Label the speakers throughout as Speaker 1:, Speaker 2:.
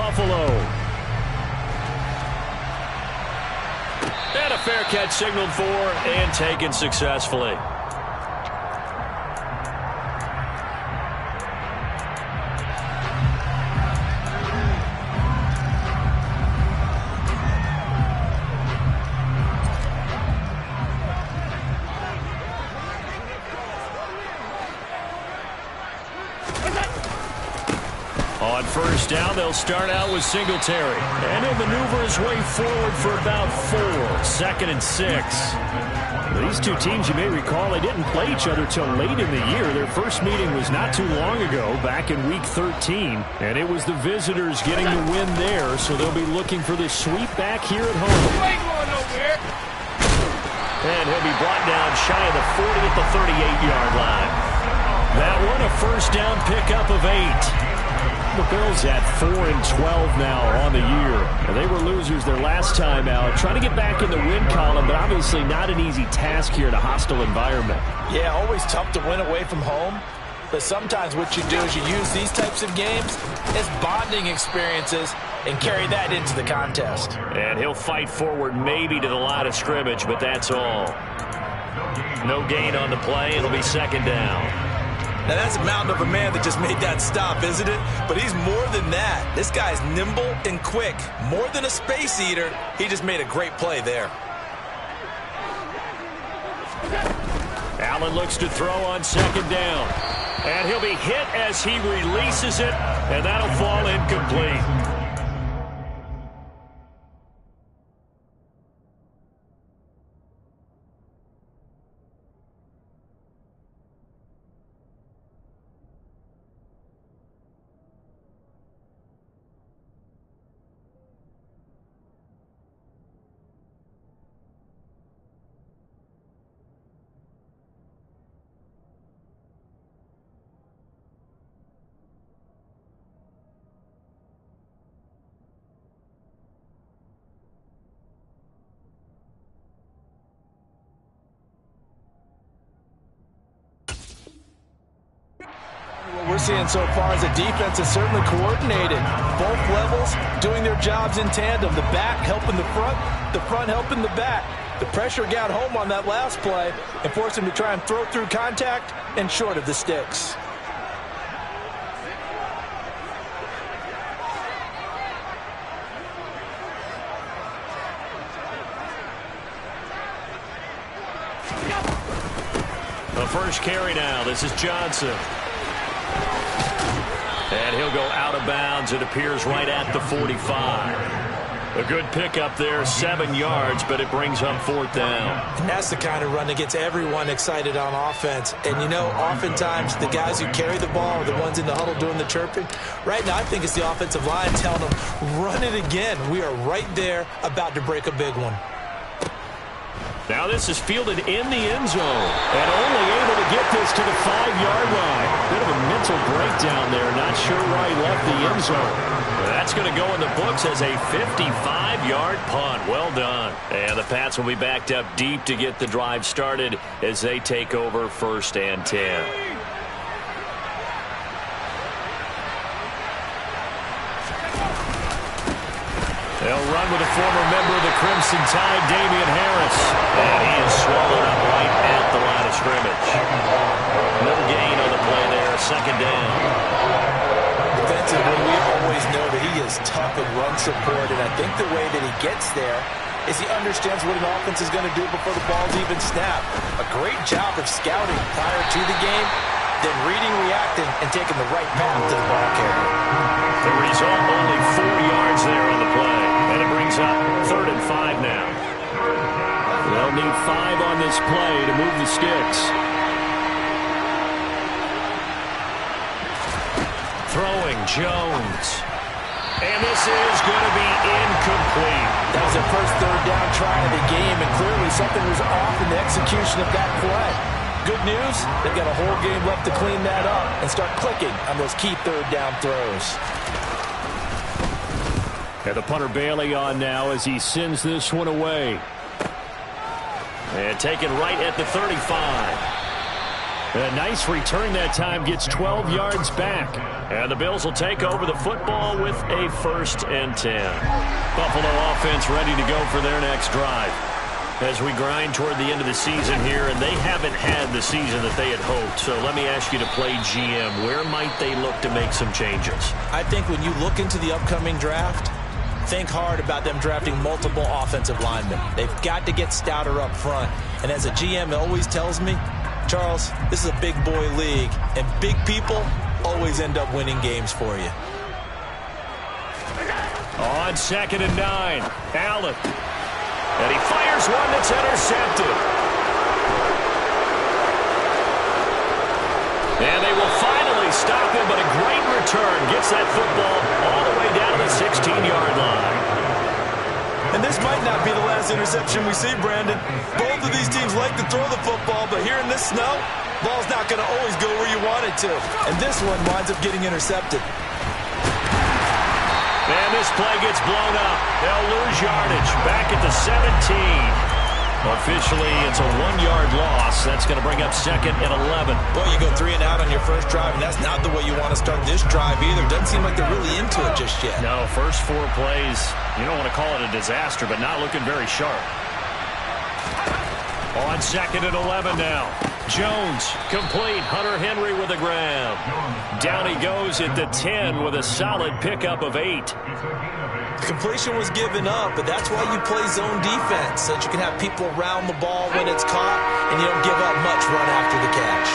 Speaker 1: Buffalo. And a fair catch signaled for and taken successfully. On first down, they'll start out with Singletary. And he'll maneuver his way forward for about 4. 2nd and 6. These two teams, you may recall, they didn't play each other till late in the year. Their first meeting was not too long ago, back in Week 13. And it was the visitors getting the win there, so they'll be looking for the sweep back here at home. And he'll be brought down shy of the 40 at the 38-yard line. That one a first down pickup of 8. The Bills at 4-12 now on the year. And they were losers their last time out. Trying to get back in the win column, but obviously not an easy task here in a hostile environment.
Speaker 2: Yeah, always tough to win away from home. But sometimes what you do is you use these types of games as bonding experiences and carry that into the contest.
Speaker 1: And he'll fight forward maybe to the line of scrimmage, but that's all. No gain on the play. It'll be 2nd down.
Speaker 2: Now, that's a mountain of a man that just made that stop, isn't it? But he's more than that. This guy's nimble and quick. More than a space eater, he just made a great play there.
Speaker 1: Allen looks to throw on 2nd down. And he'll be hit as he releases it, and that'll fall incomplete.
Speaker 2: What we're seeing so far is the defense is certainly coordinated. Both levels doing their jobs in tandem. The back helping the front helping the back. The pressure got home on that last play and forced him to try and throw through contact and short of the sticks.
Speaker 1: The first carry now. This is Johnson. And he'll go out of bounds. It appears right at the 45. A good pickup there, 7 yards, but it brings up 4th down.
Speaker 2: And that's the kind of run that gets everyone excited on offense. And, you know, oftentimes the guys who carry the ball are the ones in the huddle doing the chirping. Right now, I think it's the offensive line telling them, run it again. We are right there about to break a big one.
Speaker 1: Now this is fielded in the end zone and only able to get this to the 5-yard line. Bit of a mental breakdown there. Not sure why he left the end zone. That's going to go in the books as a 55-yard punt. Well done. And the Pats will be backed up deep to get the drive started as they take over 1st and 10. They'll run with a former member of the Crimson Tide, Damian Harris. And he is swallowed up right at the line of scrimmage. No gain on the play there, 2nd down.
Speaker 2: Defensively, we always know that he is tough in run support, and I think the way that he gets there is he understands what an offense is going to do before the ball's even snapped. A great job of scouting prior to the game, then reading, reacting, and taking the right path to the ball carrier.
Speaker 1: The result, only 4 yards there on the play. And it brings up 3rd and 5 now. They'll need 5 on this play to move the sticks. Throwing Jones. And this is going to be incomplete.
Speaker 2: That was their first 3rd down try of the game, and clearly something was off in the execution of that play. Good news, they've got a whole game left to clean that up and start clicking on those key 3rd down throws.
Speaker 1: And the punter Bailey on now as he sends this one away. And taken right at the 35. A nice return that time, gets 12 yards back. And the Bills will take over the football with a 1st and 10. Buffalo offense ready to go for their next drive. As we grind toward the end of the season here, and they haven't had the season that they had hoped. So let me ask you to play GM. Where might they look to make some changes?
Speaker 2: I think when you look into the upcoming draft, think hard about them drafting multiple offensive linemen. They've got to get stouter up front. And as a GM, it always tells me, Charles, this is a big boy league, and big people always end up winning games for you.
Speaker 1: On 2nd and 9, Allen. And he fires one that's intercepted. And they will finally stop him, but a great return. Gets that football all the way down to the 16-yard line.
Speaker 2: And this might not be the last interception we see, Brandon. Both of these teams like to throw the football, but here in this snow, ball's not going to always go where you want it to. And this one winds up getting intercepted.
Speaker 1: And this play gets blown up. They'll lose yardage. Back at the 17. Officially, it's a 1-yard loss. That's going to bring up 2nd and 11.
Speaker 2: Well, you go 3 and out on your first drive, and that's not the way you want to start this drive either. Doesn't seem like they're really into it just yet.
Speaker 1: No, first 4 plays, you don't want to call it a disaster, but not looking very sharp. On 2nd and 11 now. Jones, complete. Hunter Henry with a grab. Down he goes at the 10 with a solid pickup of 8.
Speaker 2: The completion was given up, but that's why you play zone defense, so that you can have people around the ball when it's caught, and you don't give up much run after the catch.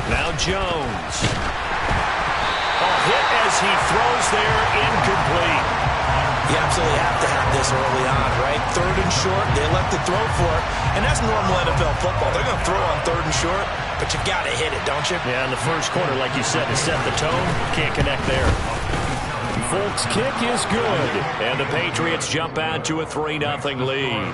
Speaker 1: Now Jones. A hit as he throws there, incomplete.
Speaker 2: You absolutely have to have this early on, right? 3rd and short, they elect to throw for it, and that's normal NFL football. They're going to throw on 3rd and short, but you've got to hit it, don't you?
Speaker 1: Yeah, in the first quarter, like you said, to set the tone, can't connect there. Folks' kick is good, and the Patriots jump out to a 3-0 lead.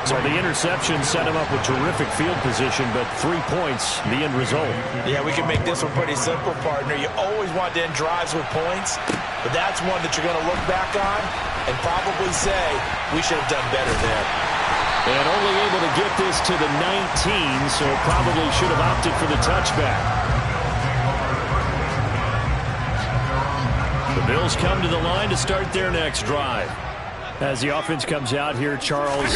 Speaker 1: So the interception set him up with terrific field position, but 3 points, the end result.
Speaker 2: Yeah, we can make this one pretty simple, partner. You always want to end drives with points, but that's one that you're going to look back on and probably say, we should have done better there.
Speaker 1: And only able to get this to the 19, so probably should have opted for the touchback. The Bills come to the line to start their next drive. As the offense comes out here, Charles,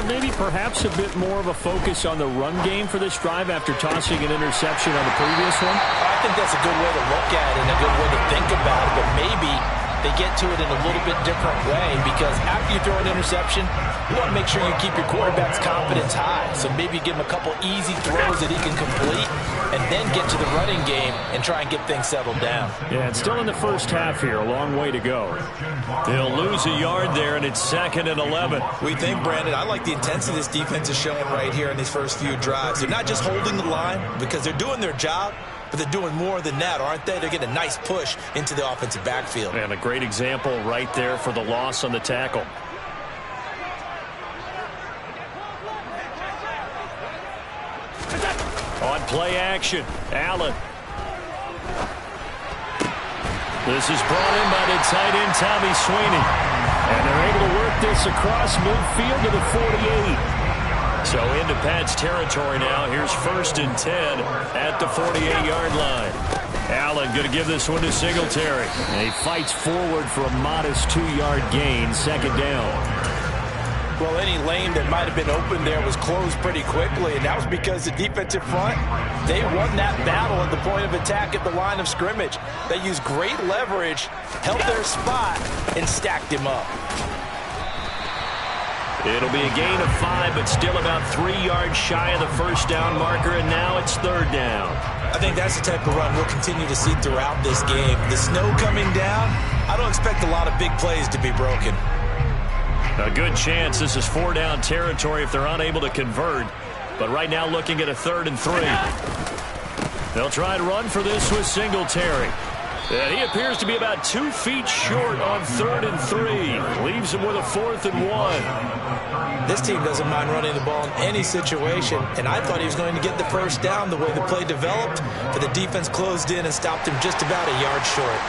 Speaker 1: maybe perhaps a bit more of a focus on the run game for this drive after tossing an interception on the previous one?
Speaker 2: I think that's a good way to look at it and a good way to think about it, but maybe they get to it in a little bit different way, because after you throw an interception, you want to make sure you keep your quarterback's confidence high. So maybe give him a couple easy throws that he can complete and then get to the running game and try and get things settled down.
Speaker 1: Yeah, it's still in the first half here. A long way to go. They'll lose a yard there, and it's 2nd and 11.
Speaker 2: We think, Brandon, I like the intensity this defense is showing right here in these first few drives. They're not just holding the line because they're doing their job, but they're doing more than that, aren't they? They're getting a nice push into the offensive backfield.
Speaker 1: And a great example right there for the loss on the tackle. On play action, Allen. This is brought in by the tight end, Tommy Sweeney. And they're able to work this across midfield to the 48. So into Pat's territory now. Here's 1st and 10 at the 48-yard line. Allen going to give this one to Singletary. And he fights forward for a modest 2-yard gain, 2nd down.
Speaker 2: Well, any lane that might have been open there was closed pretty quickly, and that was because the defensive front, they won that battle at the point of attack at the line of scrimmage. They used great leverage, held their spot, and stacked him up.
Speaker 1: It'll be a gain of 5, but still about 3 yards shy of the first down marker, and now it's 3rd down.
Speaker 2: I think that's the type of run we'll continue to see throughout this game. The snow coming down, I don't expect a lot of big plays to be broken.
Speaker 1: A good chance this is 4-down territory if they're unable to convert. But right now looking at a 3rd and 3. They'll try and run for this with Singletary. And he appears to be about 2 feet short on 3rd and 3. Leaves him with a 4th and 1.
Speaker 2: This team doesn't mind running the ball in any situation, and I thought he was going to get the first down the way the play developed, but the defense closed in and stopped him just about a yard short.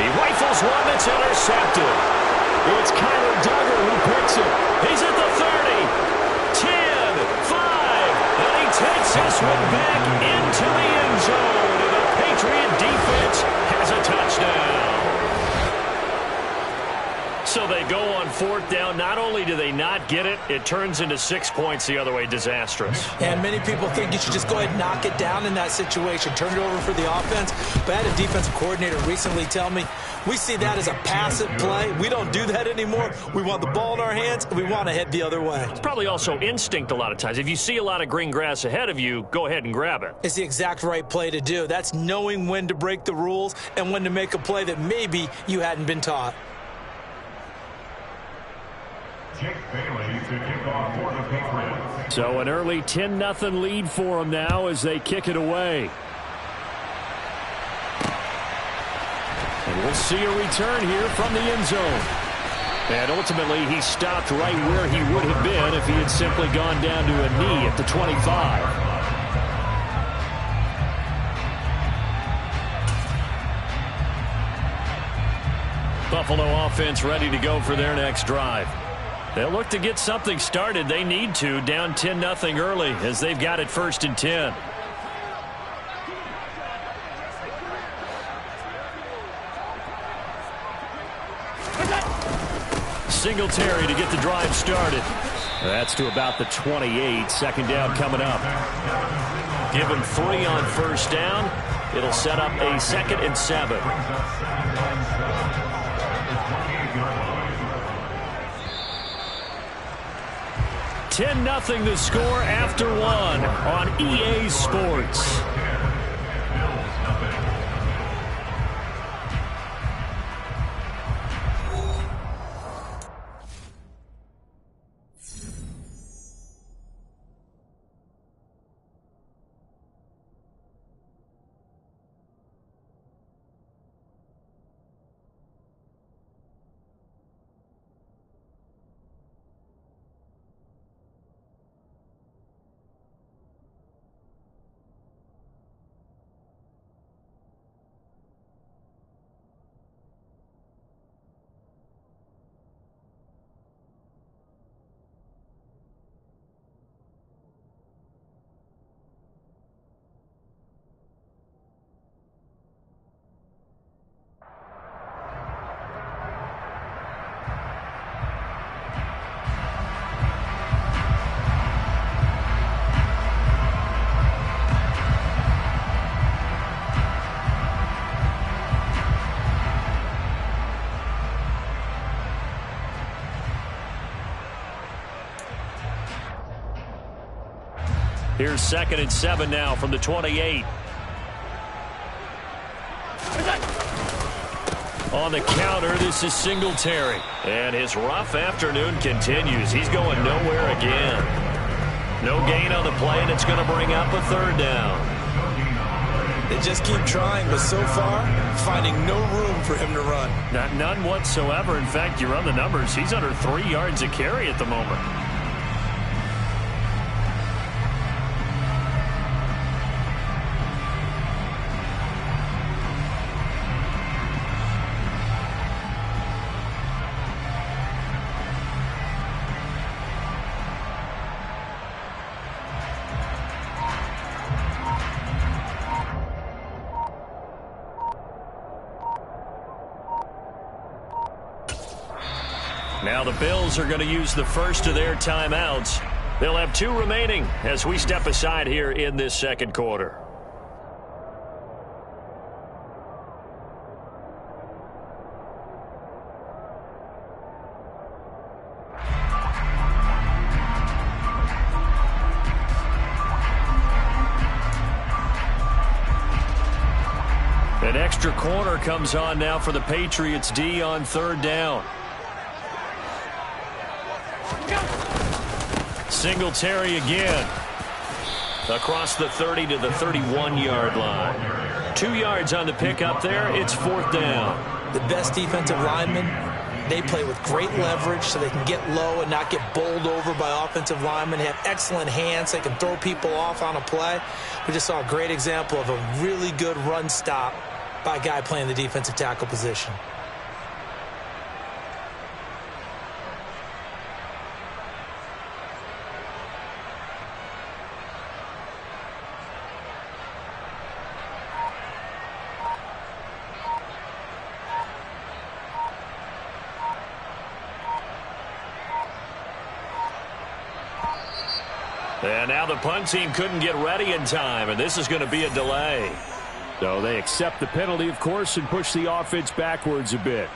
Speaker 1: He rifles one that's intercepted. It's Kyler Duggar who picks it. He's at the 30, 10, 5, and he takes this one back into the end zone. And the Patriot defense has a touchdown. So they go on fourth down. Not only do they not get it, it turns into 6 points the other way. Disastrous.
Speaker 2: And many people think you should just go ahead and knock it down in that situation. Turn it over for the offense. But I had a defensive coordinator recently tell me, we see that as a passive play. We don't do that anymore. We want the ball in our hands, and we want to head the other way.
Speaker 1: It's probably also instinct a lot of times. If you see a lot of green grass ahead of you, go ahead and grab it.
Speaker 2: It's the exact right play to do. That's knowing when to break the rules and when to make a play that maybe you hadn't been taught.
Speaker 1: So an early 10-0 lead for them now as they kick it away. And we'll see a return here from the end zone. And ultimately, he stopped right where he would have been if he had simply gone down to a knee at the 25. Buffalo offense ready to go for their next drive. They'll look to get something started. They need to, down 10-0 early as they've got it 1st and 10. Singletary to get the drive started. That's to about the 28. 2nd down coming up. Give him 3 on 1st down. It'll set up a 2nd and 7. 10-0 the score after 1 on EA Sports. Here's 2nd and 7 now from the 28. On the counter, this is Singletary. And his rough afternoon continues. He's going nowhere again. No gain on the play, and it's going to bring up a 3rd down.
Speaker 2: They just keep trying, but so far, finding no room for him to run.
Speaker 1: None whatsoever. In fact, you run the numbers. He's under 3 yards a carry at the moment. Now the Bills are going to use the first of their timeouts. They'll have 2 remaining as we step aside here in this 2nd quarter. An extra corner comes on now for the Patriots D on 3rd down. Singletary again. Across the 30 to the 31-yard line. 2 yards on the pickup there. It's 4th down.
Speaker 2: The best defensive linemen, they play with great leverage so they can get low and not get bowled over by offensive linemen. They have excellent hands. They can throw people off on a play. We just saw a great example of a really good run stop by a guy playing the defensive tackle position.
Speaker 1: And now the punt team couldn't get ready in time, and this is going to be a delay. So they accept the penalty, of course, and push the offense backwards a bit.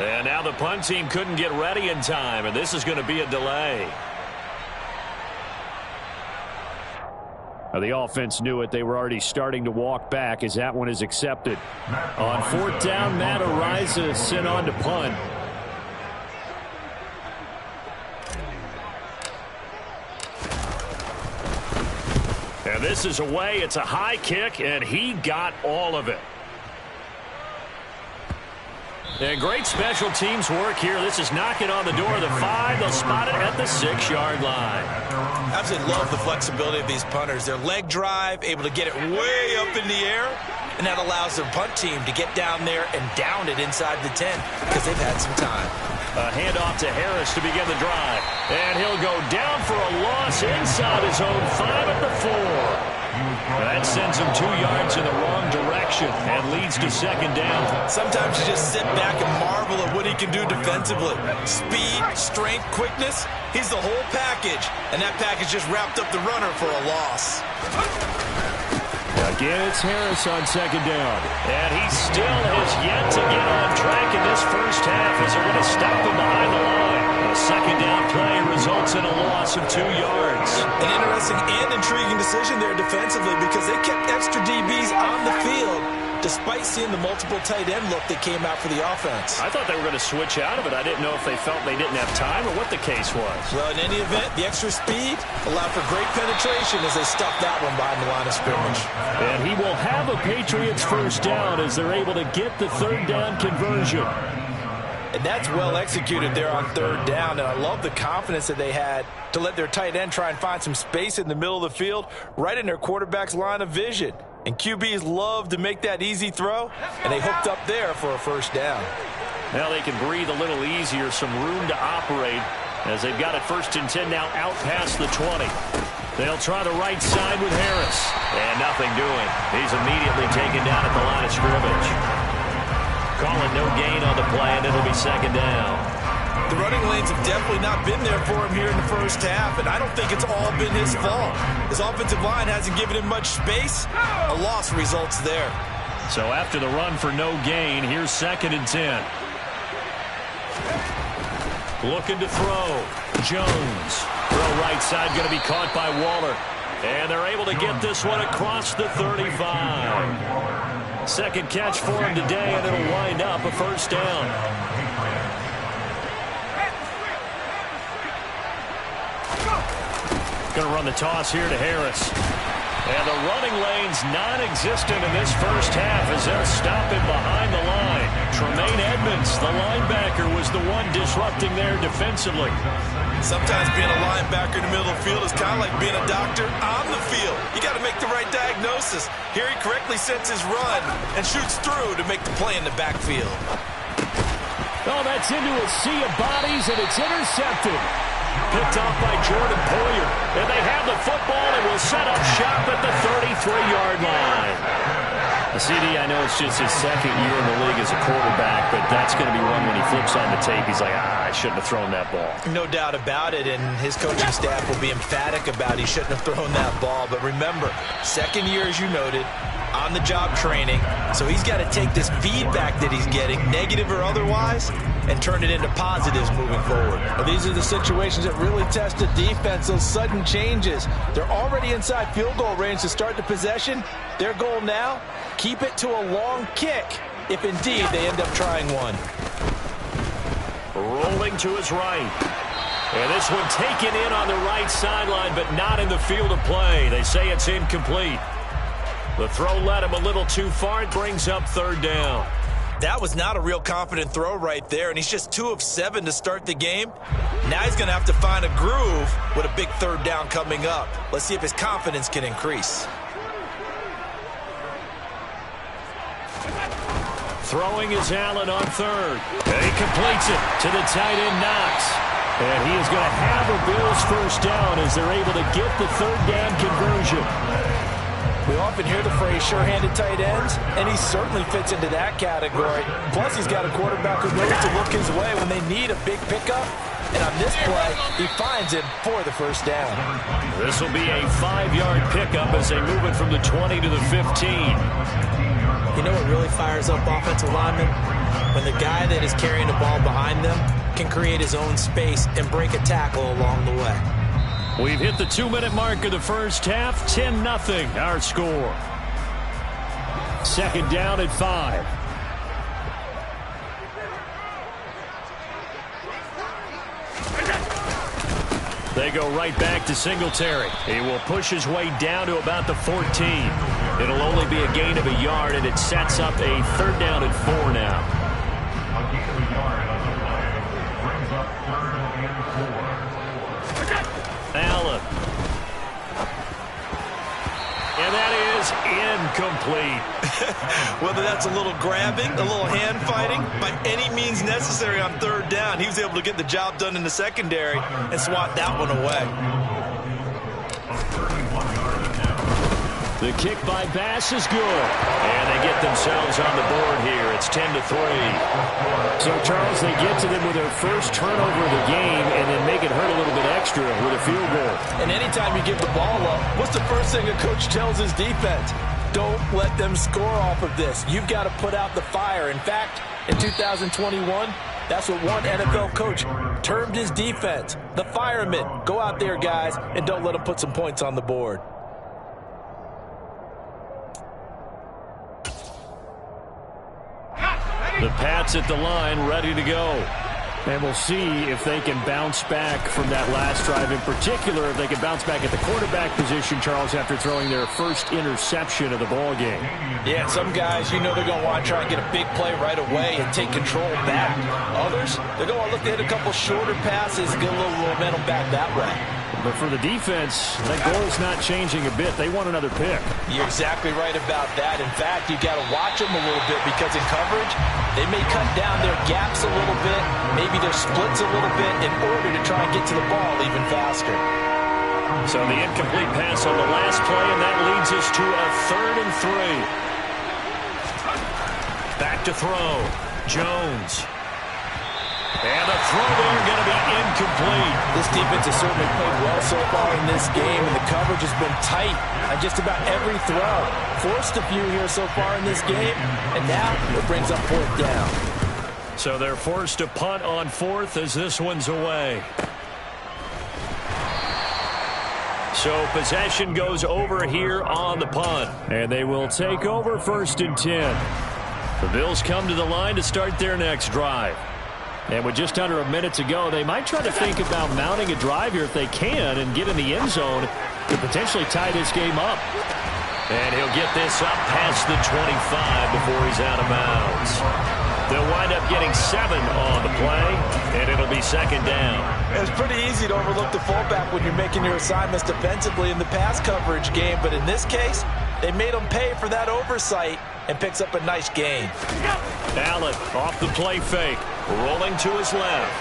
Speaker 1: And now the punt team couldn't get ready in time, and this is going to be a delay. The offense knew it. They were already starting to walk back as that one is accepted. On fourth down, Matt Araiza sent on to punt. And this is away. It's a high kick, and he got all of it. And great special teams work here. This is knocking on the door of the 5. They'll spot it at the 6-yard line.
Speaker 2: Absolutely love the flexibility of these punters. Their leg drive, able to get it way up in the air, and that allows their punt team to get down there and down it inside the 10 because they've had some time.
Speaker 1: A handoff to Harris to begin the drive. And he'll go down for a loss inside his own 5 at the 4. That sends him 2 yards in the wrong direction and leads to second down.
Speaker 2: Sometimes you just sit back and marvel at what he can do defensively. Speed, strength, quickness, he's the whole package. And that package just wrapped up the runner for a loss.
Speaker 1: Again, it's Harris on second down. And he still has yet to get on track in this first half as they're going to stop him behind the line. A second down play results in a loss of 2 yards.
Speaker 2: An interesting and intriguing decision there defensively because they kept extra DBs on the field despite seeing the multiple tight end look that came out for the offense.
Speaker 1: I thought they were going to switch out of it. I didn't know if they felt they didn't have time or what the case was.
Speaker 2: Well, in any event, the extra speed allowed for great penetration as they stuffed that one behind the line of scrimmage.
Speaker 1: And he will have a Patriots first down as they're able to get the third down conversion.
Speaker 2: And that's well executed there on third down. And I love the confidence that they had to let their tight end try and find some space in the middle of the field, right in their quarterback's line of vision. And QBs love to make that easy throw, and they hooked up there for a first down.
Speaker 1: Now they can breathe a little easier, some room to operate as they've got it first and 10 now out past the 20. They'll try the right side with Harris. And nothing doing. He's immediately taken down at the line of scrimmage. Calling no gain on the play, and it'll be second down.
Speaker 2: The running lanes have definitely not been there for him here in the first half, and I don't think it's all been his fault. His offensive line hasn't given him much space. A loss results there.
Speaker 1: So after the run for no gain, here's second and 10. Looking to throw. Jones. Throw right side, going to be caught by Waller. And they're able to get this one across the 35. Second catch for him today, and it'll wind up a first down. Going to run the toss here to Harris. And the running lane's non-existent in this first half as they'll stop him behind the line. Tremaine Edmonds, the linebacker, was the one disrupting there defensively.
Speaker 2: Sometimes being a linebacker in the middle of the field is kind of like being a doctor on the field. You got to make the right diagnosis. Here he correctly sets his run and shoots through to make the play in the backfield.
Speaker 1: Oh, that's into a sea of bodies, and it's intercepted. Picked off by Jordan Poyer. And they have the football and will set up shop at the 33-yard line. CD, I know it's just his second year in the league as a quarterback, but that's going to be one when he flips on the tape. He's like, I shouldn't have thrown that ball.
Speaker 2: No doubt about it, and his coaching staff will be emphatic about he shouldn't have thrown that ball. But remember, second year, as you noted, on-the-job training, so he's got to take this feedback that he's getting, negative or otherwise, and turn it into positives moving forward. Well, these are the situations that really test a defense, those sudden changes. They're already inside field goal range to start the possession. Their goal now, keep it to a long kick, if indeed they end up trying one.
Speaker 1: Rolling to his right. And this one taken in on the right sideline, but not in the field of play. They say it's incomplete. The throw led him a little too far. It brings up third down.
Speaker 2: That was not a real confident throw right there, and he's just 2 of 7 to start the game. Now he's going to have to find a groove with a big third down coming up. Let's see if his confidence can increase.
Speaker 1: Throwing is Allen on third. And he completes it to the tight end, Knox. And he is going to have a Bills first down as they're able to get the third down conversion.
Speaker 2: We often hear the phrase sure-handed tight ends, and he certainly fits into that category. Plus, he's got a quarterback who knows to look his way when they need a big pickup. And on this play, he finds him for the first down.
Speaker 1: This will be a 5-yard pickup as they move it from the 20 to the 15.
Speaker 3: You know what really fires up offensive linemen? When the guy that is carrying the ball behind them can create his own space and break a tackle along the way.
Speaker 1: We've hit the 2-minute mark of the first half. 10-0 our score. Second down at 5. They go right back to Singletary. He will push his way down to about the 14. It'll only be a gain of a yard, and it sets up a third down at 4 now. Allen. And that is incomplete.
Speaker 2: Whether that's a little grabbing, a little hand fighting, by any means necessary on third down, he was able to get the job done in the secondary and swat that one away.
Speaker 1: The kick by Bass is good. And they get themselves on the board here. It's 10-3. So, Charles, they get to them with their first turnover of the game and then make it hurt a little bit extra with a field goal.
Speaker 2: And anytime you give the ball up, what's the first thing a coach tells his defense? Don't let them score off of this. You've got to put out the fire. In fact, in 2021, that's what one NFL coach termed his defense. The firemen. Go out there, guys, and don't let them put some points on the board.
Speaker 1: The Pats at the line, ready to go. And we'll see if they can bounce back from that last drive. In particular, if they can bounce back at the quarterback position, Charles, after throwing their first interception of the ball game.
Speaker 2: Yeah, some guys, you know they're going to want to try and get a big play right away and take control back. Others, they're going to want to look to hit a couple shorter passes, get a little momentum back that way.
Speaker 1: But for the defense, that goal's not changing a bit. They want another pick.
Speaker 2: You're exactly right about that. In fact, you've got to watch them a little bit because in coverage, they may cut down their gaps a little bit, maybe their splits a little bit in order to try and get to the ball even faster.
Speaker 1: So the incomplete pass on the last play, and that leads us to a 3rd and 3. Back to throw. Jones. And the throw there going to be incomplete.
Speaker 2: This defense has certainly played well so far in this game, and the coverage has been tight on just about every throw. Forced a few here so far in this game, and now it brings up 4th down.
Speaker 1: So they're forced to punt on 4th as this one's away. So possession goes over here on the punt, and they will take over 1st and 10. The Bills come to the line to start their next drive. And with just under a minute to go, they might try to think about mounting a drive here if they can and get in the end zone to potentially tie this game up. And he'll get this up past the 25 before he's out of bounds. They'll wind up getting 7 on the play, and it'll be 2nd down.
Speaker 2: It's pretty easy to overlook the fullback when you're making your assignments defensively in the pass coverage game, but in this case, they made him pay for that oversight and picks up a nice gain.
Speaker 1: Allen off the play fake, rolling to his left.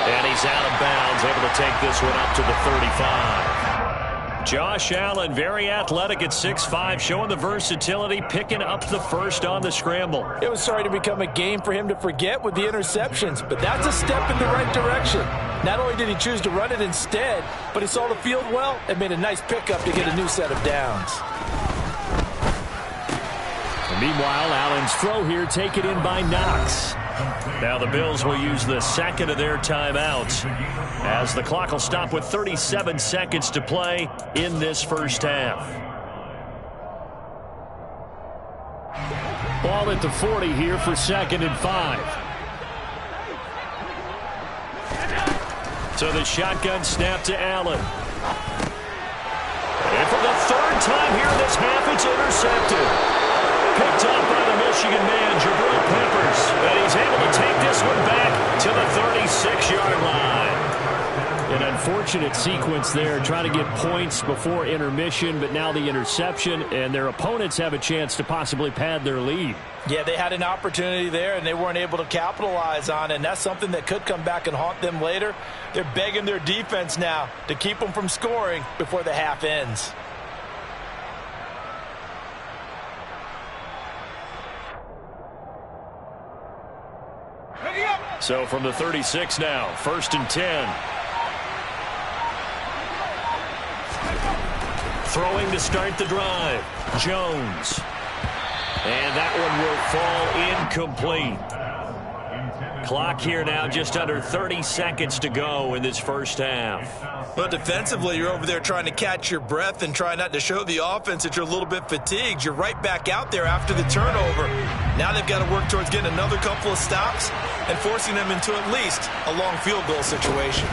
Speaker 1: And he's out of bounds, able to take this one up to the 35. Josh Allen, very athletic at 6'5", showing the versatility, picking up the first on the scramble.
Speaker 2: It was starting to become a game for him to forget with the interceptions, but that's a step in the right direction. Not only did he choose to run it instead, but he saw the field well and made a nice pickup to get a new set of downs.
Speaker 1: Meanwhile, Allen's throw here taken in by Knox. Now the Bills will use the second of their timeouts as the clock will stop with 37 seconds to play in this first half. Ball at the 40 here for 2nd and 5. So the shotgun snap to Allen. And for the 3rd time here this half, it's intercepted. Picked up by the Michigan man, Jabril Peppers. And he's able to take this one back to the 36-yard line. An unfortunate sequence there, trying to get points before intermission, but now the interception, and their opponents have a chance to possibly pad their lead.
Speaker 2: Yeah, they had an opportunity there, and they weren't able to capitalize on it, and that's something that could come back and haunt them later. They're begging their defense now to keep them from scoring before the half ends.
Speaker 1: So from the 36 now, 1st and 10. Throwing to start the drive, Jones. And that one will fall incomplete. Clock here now just under 30 seconds to go in this first half.
Speaker 2: Well, defensively, you're over there trying to catch your breath and try not to show the offense that you're a little bit fatigued. You're right back out there after the turnover. Now they've got to work towards getting another couple of stops and forcing them into at least a long field goal situation.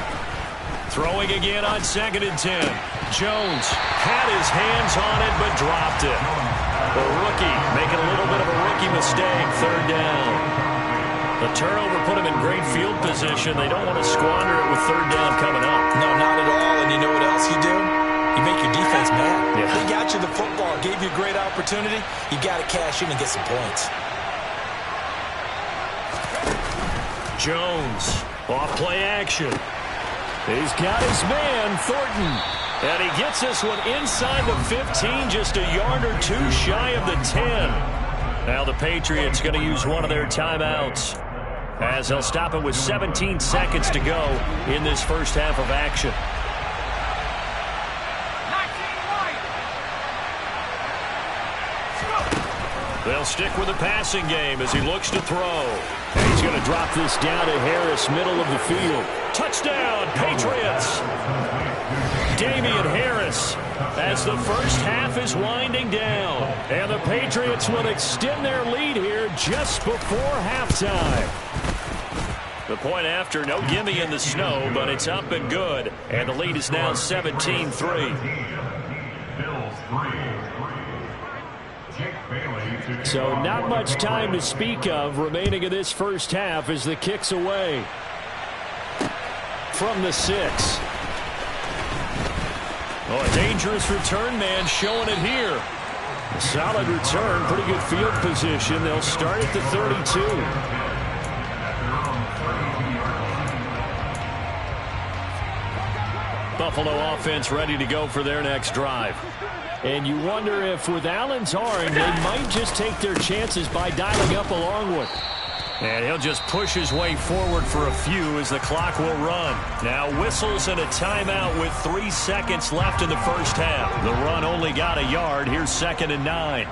Speaker 1: Throwing again on 2nd and 10. Jones had his hands on it but dropped it. The rookie making a little bit of a rookie mistake, 3rd down. The turnover put him in great field position. They don't want to squander it with 3rd down coming up.
Speaker 2: No, not at all. And you know what else you do? You make your defense mad.
Speaker 1: Yeah.
Speaker 2: They got you the football, gave you a great opportunity. You got to cash in and get some points.
Speaker 1: Jones, off play action. He's got his man, Thornton. And he gets this one inside the 15, just a yard or two shy of the 10. Now the Patriots going to use one of their timeouts, as they'll stop it with 17 seconds to go in this first half of action. They'll stick with the passing game as he looks to throw. And he's going to drop this down to Harris, middle of the field. Touchdown, Patriots! Damian Harris, as the first half is winding down. And the Patriots will extend their lead here just before halftime. The point after, no gimme in the snow, but it's up and good. And the lead is now 17-3. So not much time to speak of remaining in this first half as the kick's away. From the 6. Oh, a dangerous return man showing it here. A solid return, pretty good field position. They'll start at the 32. Buffalo offense ready to go for their next drive. And you wonder if with Allen's arm, they might just take their chances by dialing up a long one. And he'll just push his way forward for a few as the clock will run. Now whistles and a timeout with 3 seconds left in the first half. The run only got a yard. Here's 2nd and 9.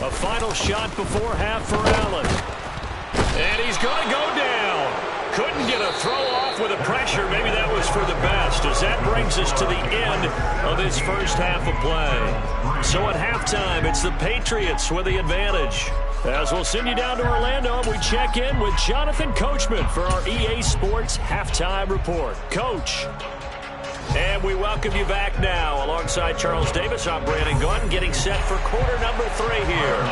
Speaker 1: A final shot before half for Allen. And he's going to go down. Couldn't get a throw off with the pressure. Maybe that was for the best, as that brings us to the end of this first half of play. So at halftime, it's the Patriots with the advantage. As we'll send you down to Orlando, and we check in with Jonathan Coachman for our EA Sports Halftime Report. Coach. And we welcome you back now. Alongside Charles Davis, I'm Brandon Gunn, getting set for quarter number 3 here.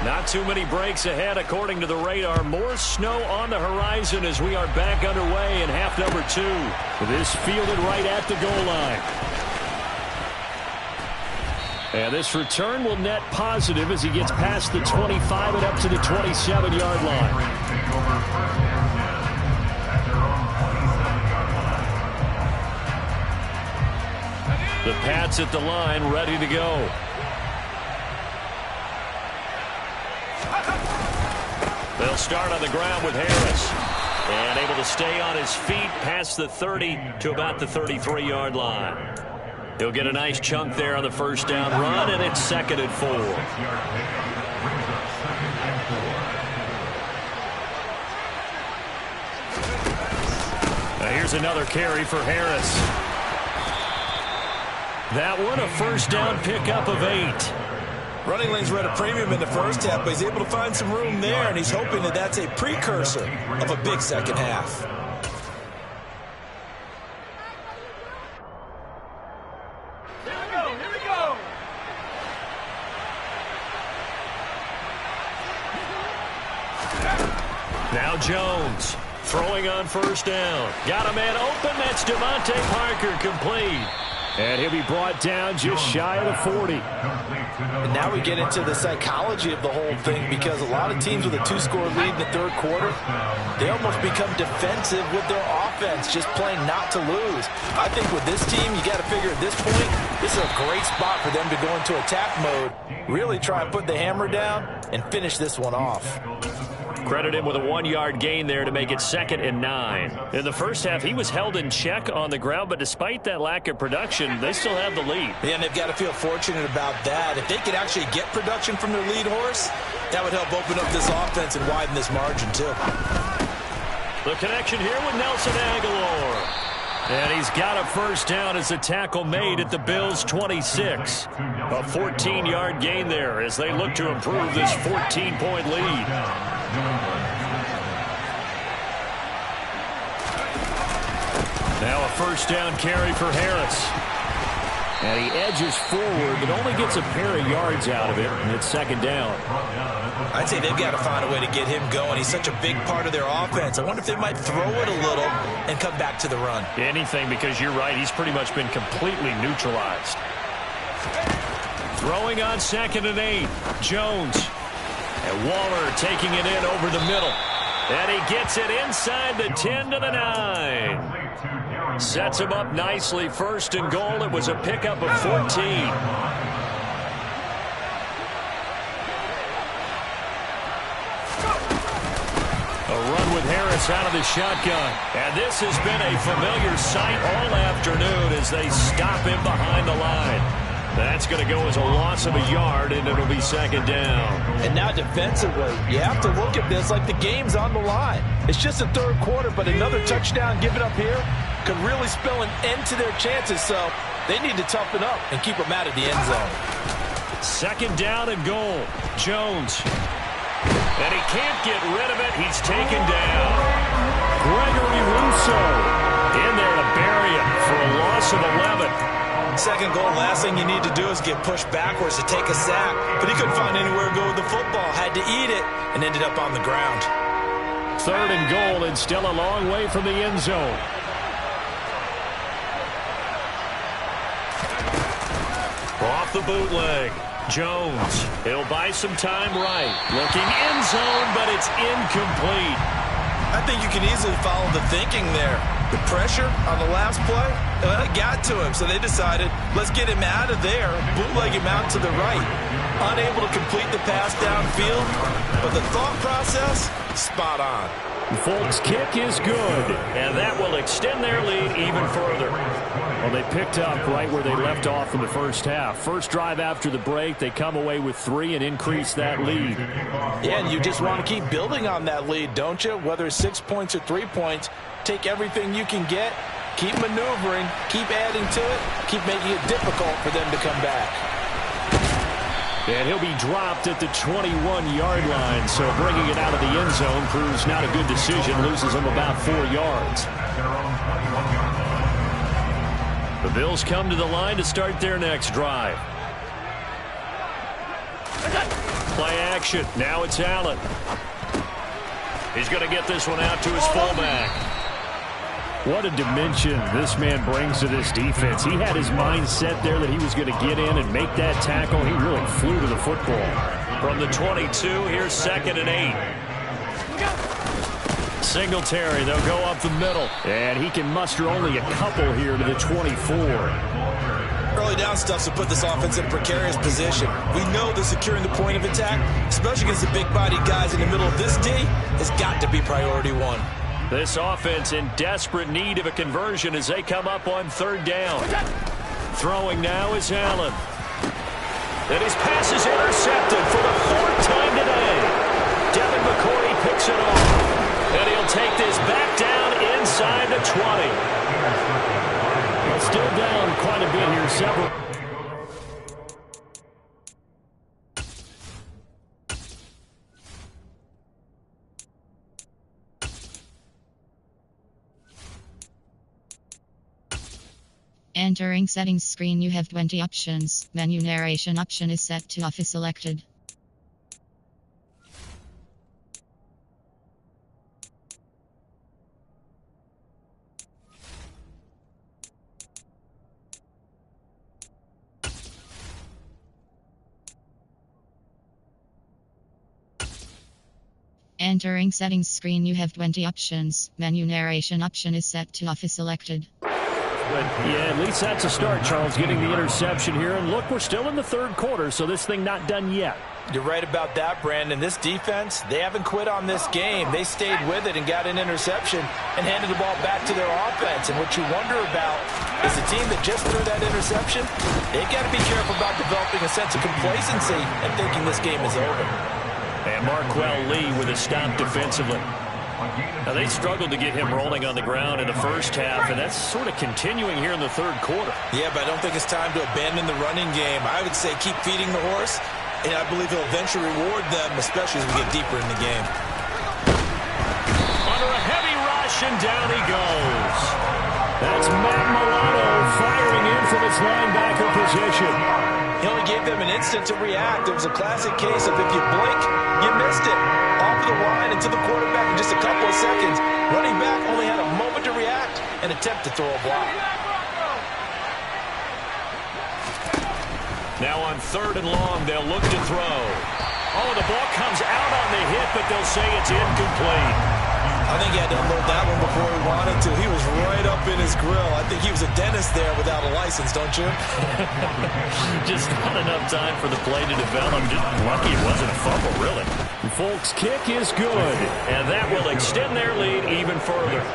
Speaker 1: Not too many breaks ahead, according to the radar. More snow on the horizon as we are back underway in half number 2. This fielded right at the goal line. And this return will net positive as he gets past the 25 and up to the 27-yard line. The Pats at the line, ready to go. start on the ground with Harris. And able to stay on his feet past the 30 to about the 33-yard line. He'll get a nice chunk there on the first down run, and it's 2nd and 4. Now here's another carry for Harris. That one, a first down pickup of 8.
Speaker 2: Running lanes were at a premium in the first half, but he's able to find some room there, and he's hoping that that's a precursor of a big second half.
Speaker 1: Here we go. Now Jones throwing on first down. Got a man open. That's Devontae Parker, complete. And he'll be brought down just shy of the 40.
Speaker 2: And now we get into the psychology of the whole thing, because a lot of teams with a 2-score lead in the third quarter, they almost become defensive with their offense, just playing not to lose. I think with this team, you got to figure at this point, this is a great spot for them to go into attack mode, really try and put the hammer down and finish this one off.
Speaker 1: Credit him with a 1-yard gain there to make it 2nd and 9. In the first half, he was held in check on the ground, but despite that lack of production, they still have the lead.
Speaker 2: Yeah, and they've got to feel fortunate about that. If they could actually get production from their lead horse, that would help open up this offense and widen this margin, too.
Speaker 1: The connection here with Nelson Agholor. And he's got a first down as a tackle made at the Bills' 26. A 14-yard gain there as they look to improve this 14-point lead. Now a first down carry for Harris. And he edges forward, but only gets a pair of yards out of it, and it's 2nd down.
Speaker 2: I'd say they've got to find a way to get him going. He's such a big part of their offense. I wonder if they might throw it a little and come back to the run.
Speaker 1: Anything, because you're right, he's pretty much been completely neutralized. Throwing on 2nd and 8, Jones. And Waller taking it in over the middle. And he gets it inside the 10 to the 9. Sets him up nicely. 1st and goal. It was a pickup of 14. A run with Harris out of the shotgun. And this has been a familiar sight all afternoon as they stop him behind the line. That's going to go as a loss of a yard, and it'll be 2nd down.
Speaker 2: And now defensively, you have to look at this like the game's on the line. It's just the third quarter, but another touchdown given up here could really spell an end to their chances, so they need to toughen up and keep them out of the end zone.
Speaker 1: 2nd down and goal. Jones. And he can't get rid of it. He's taken down. Gregory Rousseau in there to bury him for a loss of 11.
Speaker 2: 2nd goal, last thing you need to do is get pushed backwards to take a sack. But he couldn't find anywhere to go with the football. Had to eat it and ended up on the ground.
Speaker 1: 3rd and goal, and still a long way from the end zone. Off the bootleg. Jones. He'll buy some time right. Looking end zone, but it's incomplete.
Speaker 2: I think you can easily follow the thinking there. The pressure on the last play, well, it got to him, so they decided, let's get him out of there, bootleg him out to the right. Unable to complete the pass downfield, but the thought process, spot on.
Speaker 1: Folk's kick is good, and that will extend their lead even further. Well, they picked up right where they left off in the first half. First drive after the break, they come away with 3 and increase that lead.
Speaker 2: Yeah, and you just want to keep building on that lead, don't you? Whether it's 6 points or 3 points, take everything you can get, keep maneuvering, keep adding to it, keep making it difficult for them to come back.
Speaker 1: And he'll be dropped at the 21-yard line, so bringing it out of the end zone proves not a good decision, loses him about 4 yards. The Bills come to the line to start their next drive. Play action. Now it's Allen. He's going to get this one out to his fullback. What a dimension this man brings to this defense. He had his mind set there that he was going to get in and make that tackle. He really flew to the football. From the 22, here's 2nd and 8. Singletary, they'll go up the middle. And he can muster only a couple here to the 24.
Speaker 2: Early down stuff to put this offense in a precarious position. We know that securing the point of attack, especially against the big-bodied guys in the middle of this D, has got to be priority one.
Speaker 1: This offense in desperate need of a conversion as they come up on third down. Throwing now is Allen. And his pass is intercepted for the fourth time today. Devin McCourty picks it off. And he'll take this back down inside the 20. Well, still down quite a bit here. Several.
Speaker 4: Entering settings screen, you have 20 options. Menu narration option is set to off is selected. Entering settings screen, you have 20 options. Menu narration option is set to off is selected.
Speaker 1: But, yeah, at least that's a start, Charles, getting the interception here. And look, we're still in the third quarter, so this thing not done yet.
Speaker 2: You're right about that, Brandon. This defense, they haven't quit on this game. They stayed with it and got an interception and handed the ball back to their offense. And what you wonder about is the team that just threw that interception, they've got to be careful about developing a sense of complacency and thinking this game is over.
Speaker 1: And Marquell Lee with a stop defensively. Now, they struggled to get him rolling on the ground in the first half, and that's sort of continuing here in the third quarter.
Speaker 2: Yeah, but I don't think it's time to abandon the running game. I would say keep feeding the horse, and I believe he'll eventually reward them, especially as we get deeper in the game.
Speaker 1: Under a heavy rush, and down he goes. That's Matt Milano firing in from his linebacker position.
Speaker 2: He only gave them an instant to react. It was a classic case of if you blink, you missed it. Off of the line and to the quarterback in just a couple of seconds. Running back only had a moment to react and attempt to throw a block.
Speaker 1: Now on third and long, they'll look to throw. Oh, the ball comes out on the hit, but they'll say it's incomplete.
Speaker 2: I think he had to unload that one before he wanted to. He was right up in his grill. I think he was a dentist there without a license, don't you?
Speaker 1: Just not enough time for the play to develop. Just lucky it wasn't a fumble, really. Folks' kick is good, and that will extend their lead even further.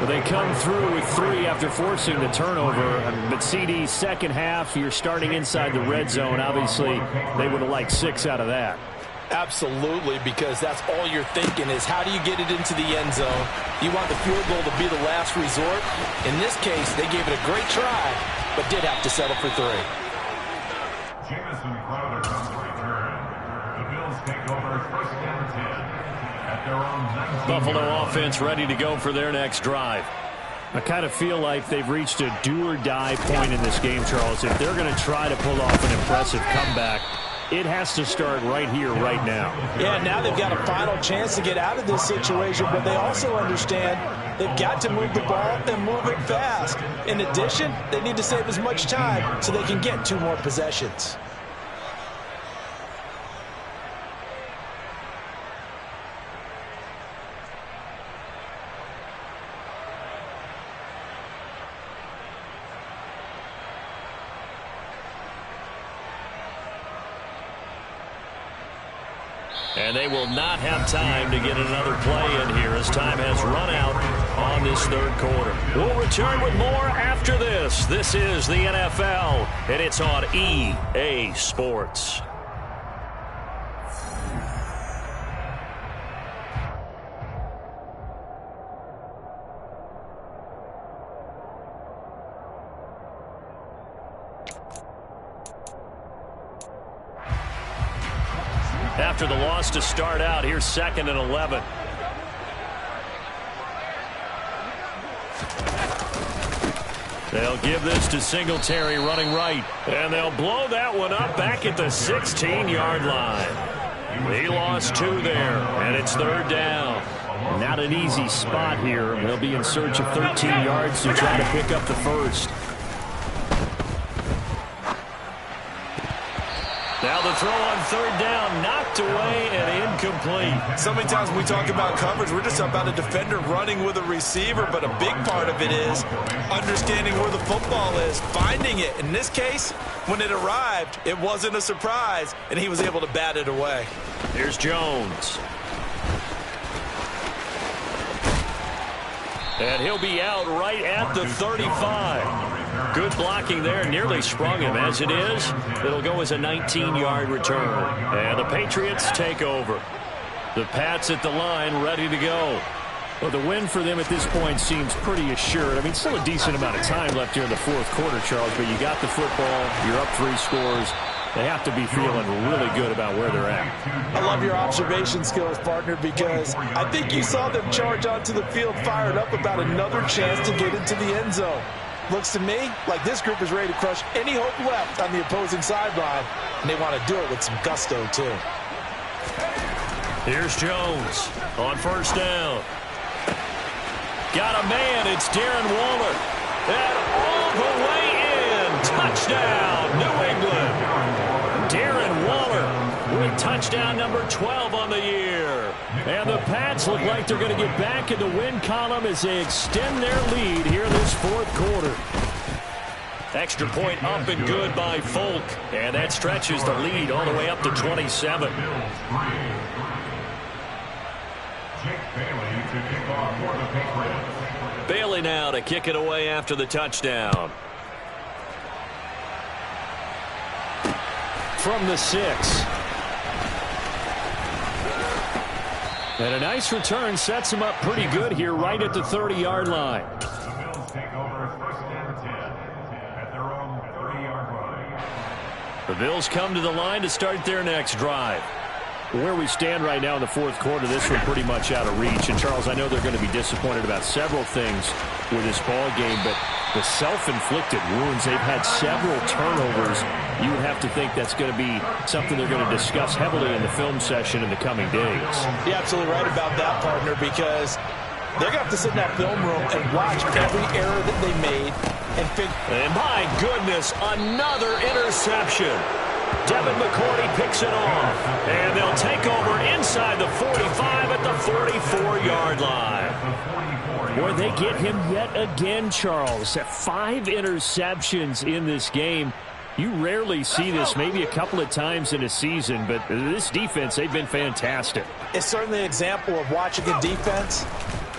Speaker 1: They come through with 3 after forcing the turnover. But CD, second half, you're starting inside the red zone. Obviously, they would have liked 6 out of that.
Speaker 2: Absolutely, because that's all you're thinking is how do you get it into the end zone? You want the field goal to be the last resort. In this case, they gave it a great try, but did have to settle for 3.
Speaker 5: Jamison Crowder comes to return. The Bills take over first and 10 at their own 19.
Speaker 1: Buffalo offense ready to go for their next drive. I kind of feel like they've reached a do-or-die point in this game, Charles. If they're going to try to pull off an impressive comeback, it has to start right here, right now.
Speaker 2: Yeah, now they've got a final chance to get out of this situation, but they also understand they've got to move the ball and move it fast. In addition, they need to save as much time so they can get 2 more possessions.
Speaker 1: And they will not have time to get another play in here as time has run out on this third quarter. We'll return with more after this. This is the NFL, and it's on EA Sports. After the loss to start out, here's 2nd and 11. They'll give this to Singletary running right. And they'll blow that one up back at the 16-yard line. He lost 2 there, and it's 3rd down. Not an easy spot here. They'll be in search of 13 yards to try to pick up the first. Now the throw on third down, knocked away and incomplete.
Speaker 2: So many times when we talk about coverage, we're just about a defender running with a receiver, but a big part of it is understanding where the football is, finding it. In this case, when it arrived, it wasn't a surprise, and he was able to bat it away.
Speaker 1: Here's Jones. And he'll be out right at the 35. Good blocking there. Nearly sprung him. As it is, it'll go as a 19-yard return. And the Patriots take over. The Pats at the line, ready to go.
Speaker 6: Well, the win for them at this point seems pretty assured. I mean, still a decent amount of time left here in the fourth quarter, Charles, but you got the football. You're up 3 scores. They have to be feeling really good about where they're at.
Speaker 2: I love your observation skills, partner, because I think you saw them charge onto the field fired up about another chance to get into the end zone. Looks to me like this group is ready to crush any hope left on the opposing sideline, and they want to do it with some gusto, too.
Speaker 1: Here's Jones on first down. Got a man. It's Darren Waller. And all the way in. Touchdown, New England. Darren Waller with touchdown number 12 on the year. And the Pats look like they're going to get back in the win column as they extend their lead here in this fourth quarter. Extra point up and good by Folk. And that stretches the lead all the way up to 27. Bailey now to kick it away after the touchdown. From the 6. And a nice return sets him up pretty good here right at the 30-yard line.
Speaker 5: The Bills take over first and 10 at their own 30-yard line.
Speaker 1: The Bills come to the line to start their next drive.
Speaker 6: Where we stand right now in the fourth quarter, this one pretty much out of reach. And, Charles, I know they're going to be disappointed about several things with this ball game, but the self-inflicted wounds, they've had several turnovers. You would have to think that's going to be something they're going to discuss heavily in the film session in the coming days.
Speaker 2: You're absolutely right about that, partner, because they're going to have to sit in that film room and watch every error that they made and figure.
Speaker 1: And my goodness, another interception. Devin McCourty picks it off. And they'll take over inside the 45 at the 44-yard line.
Speaker 6: Boy, they get him yet again, Charles. 5 interceptions in this game. You rarely see this, maybe a couple of times in a season, but this defense, they've been fantastic.
Speaker 2: It's certainly an example of watching a defense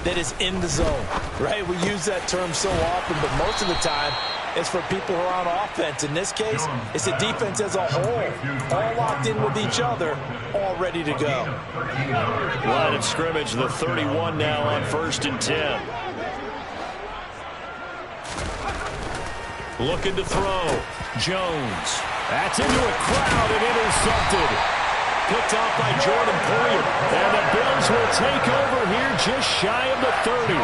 Speaker 2: that is in the zone, right? We use that term so often, but most of the time, it's for people who are on offense. In this case, it's the defense as a whole, all locked in with each other, all ready to go.
Speaker 1: Line of scrimmage, the 31 now on 1st and 10. Looking to throw. Jones. That's into a crowd and intercepted. Picked off by Jordan Poyer. And the Bills will take over here just shy of the 30.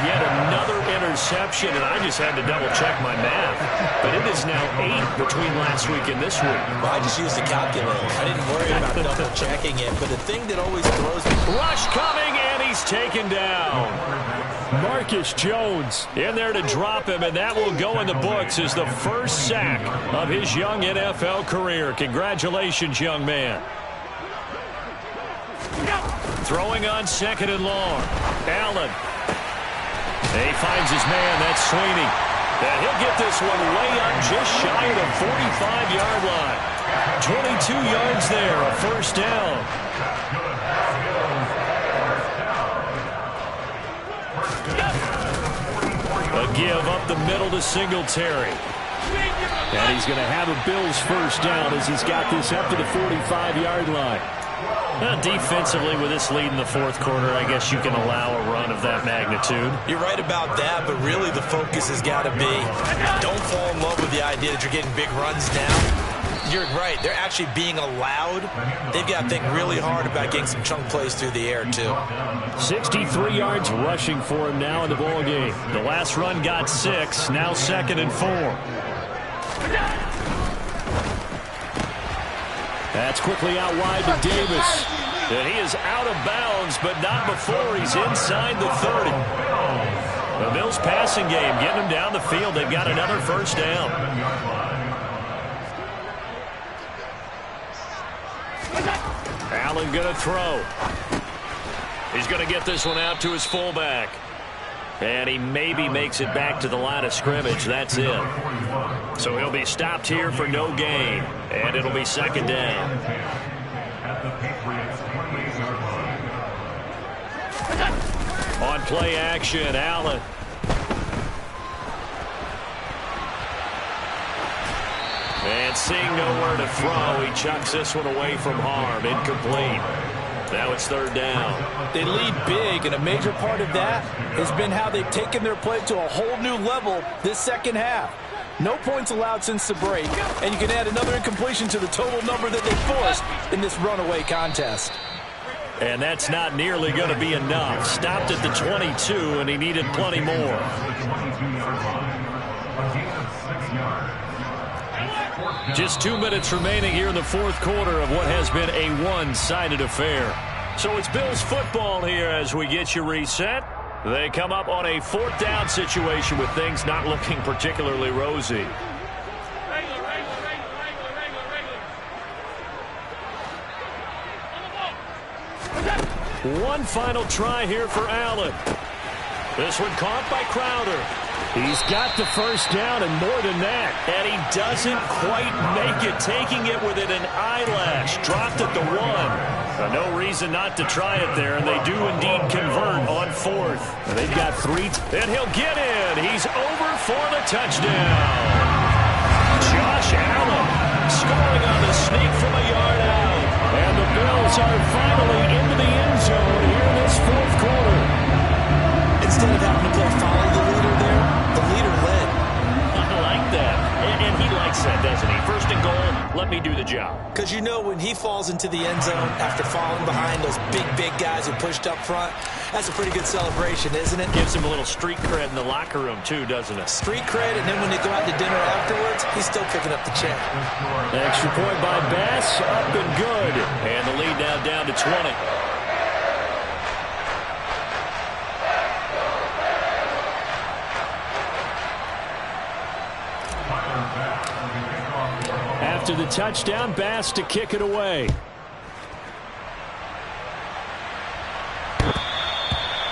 Speaker 1: Yet another interception, and I just had to double-check my math. But it is now 8 between last week and this week.
Speaker 3: Well, I just used the calculator. I didn't worry about double-checking it. But the thing that always throws me...
Speaker 1: Rush coming, and he's taken down. Marcus Jones in there to drop him, and that will go in the books as the first sack of his young NFL career. Congratulations, young man. Throwing on 2nd and long. Allen. He finds his man. That's Sweeney. And he'll get this one way up just shy of the 45-yard line. 22 yards there, a first down. A give up the middle to Singletary.
Speaker 6: And he's going to have a Bills first down as he's got this up to the 45-yard line.
Speaker 1: Well, defensively, with this lead in the fourth quarter, I guess you can allow a run of that magnitude.
Speaker 3: You're right about that, but really the focus has got to be don't fall in love with the idea that you're getting big runs now. You're right. They're actually being allowed. They've got to think really hard about getting some chunk plays through the air, too.
Speaker 6: 63 yards rushing for him now in the ball game.
Speaker 1: The last run got 6, now 2nd and 4.
Speaker 6: That's quickly out wide to Davis.
Speaker 1: And he is out of bounds, but not before he's inside the 30. The Bills passing game, getting him down the field. They've got another first down.
Speaker 6: Allen going to throw. He's going to get this one out to his fullback. And he maybe makes it back to the line of scrimmage. That's it. So he'll be stopped here for no gain. And it'll be second down. On play action, Allen. And seeing nowhere to throw, he chucks this one away from harm. Incomplete. Now it's third down.
Speaker 2: They lead big, and a major part of that has been how they've taken their play to a whole new level this second half. No points allowed since the break, and you can add another incompletion to the total number that they forced in this runaway contest.
Speaker 6: And that's not nearly going to be enough. Stopped at the 22, and he needed plenty more. Just 2 minutes remaining here in the fourth quarter of what has been a one-sided affair. So it's Bills football here as we get you reset. They come up on a fourth down situation with things not looking particularly rosy. One final try here for Allen. This one caught by Crowder. He's got the first down and more than that. And he doesn't quite make it, taking it within an eyelash. Dropped at the 1. No reason not to try it there, and they do indeed convert on fourth. And they've got 3, and he'll get in. He's over for the touchdown. Josh Allen scoring on the sneak from a yard out. And the Bills are finally into the end zone here in this fourth quarter.
Speaker 3: Instead of having to play follow the leader there, the leader led.
Speaker 6: I like that. And he likes that, doesn't he? First and goal, let me do the job.
Speaker 3: Because you know when he falls into the end zone after falling behind those big guys who pushed up front, that's a pretty good celebration, isn't it?
Speaker 6: Gives him a little street cred in the locker room, too, doesn't it?
Speaker 3: Street cred, and then when they go out to dinner afterwards, he's still picking up the check.
Speaker 6: Extra point by Bass, up and good. And the lead now down to 20. After the touchdown, Bass to kick it away.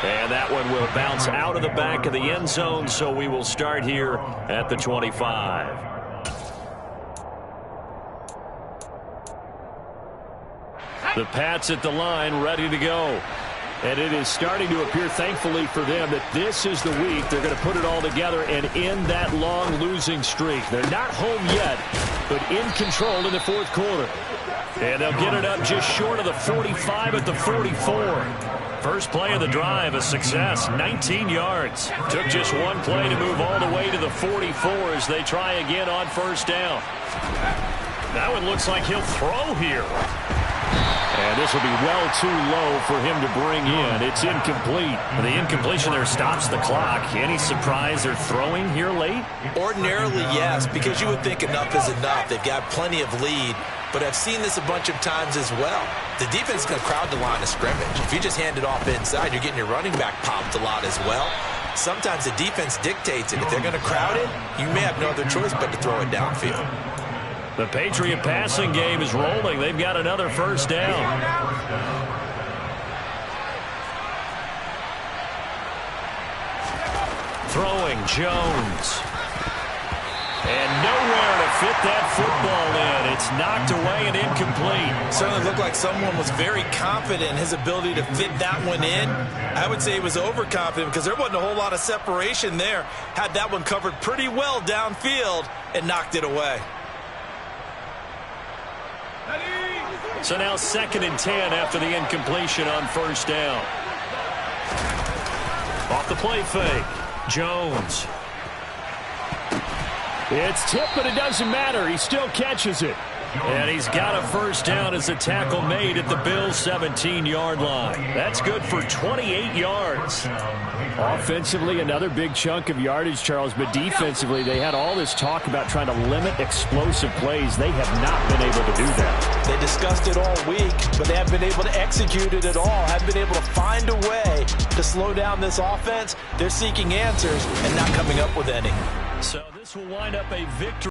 Speaker 6: And that one will bounce out of the back of the end zone, so we will start here at the 25. The Pats at the line, ready to go. And it is starting to appear, thankfully for them, that this is the week they're going to put it all together and end that long losing streak. They're not home yet, but in control in the fourth quarter. And they'll get it up just short of the 45 at the 44. First play of the drive, a success, 19 yards. Took just one play to move all the way to the 44 as they try again on first down. That one looks like he'll throw here. And this will be well too low for him to bring in. It's incomplete. The incompletion there stops the clock. Any surprise they're throwing here late?
Speaker 3: Ordinarily, yes, because you would think enough is enough. They've got plenty of lead, but I've seen this a bunch of times as well. The defense is going to crowd the line of scrimmage. If you just hand it off inside, you're getting your running back popped a lot as well. Sometimes the defense dictates it. If they're going to crowd it, you may have no other choice but to throw it downfield.
Speaker 6: The Patriot passing game is rolling. They've got another first down. Throwing Jones. And nowhere to fit that football in. It's knocked away and incomplete.
Speaker 2: Certainly looked like someone was very confident in his ability to fit that one in. I would say he was overconfident because there wasn't a whole lot of separation there. Had that one covered pretty well downfield and knocked it away.
Speaker 6: So now 2nd and 10 after the incompletion on first down. Off the play fake. Jones. It's tipped, but it doesn't matter. He still catches it. And he's got a first down as a tackle made at the Bills' 17-yard line. That's good for 28 yards. Offensively, another big chunk of yardage, Charles, but defensively, they had all this talk about trying to limit explosive plays. They have not been able to do that.
Speaker 2: They discussed it all week, but they haven't been able to execute it at all, haven't been able to find a way to slow down this offense. They're seeking answers and not coming up with any.
Speaker 6: So this will wind up a victory.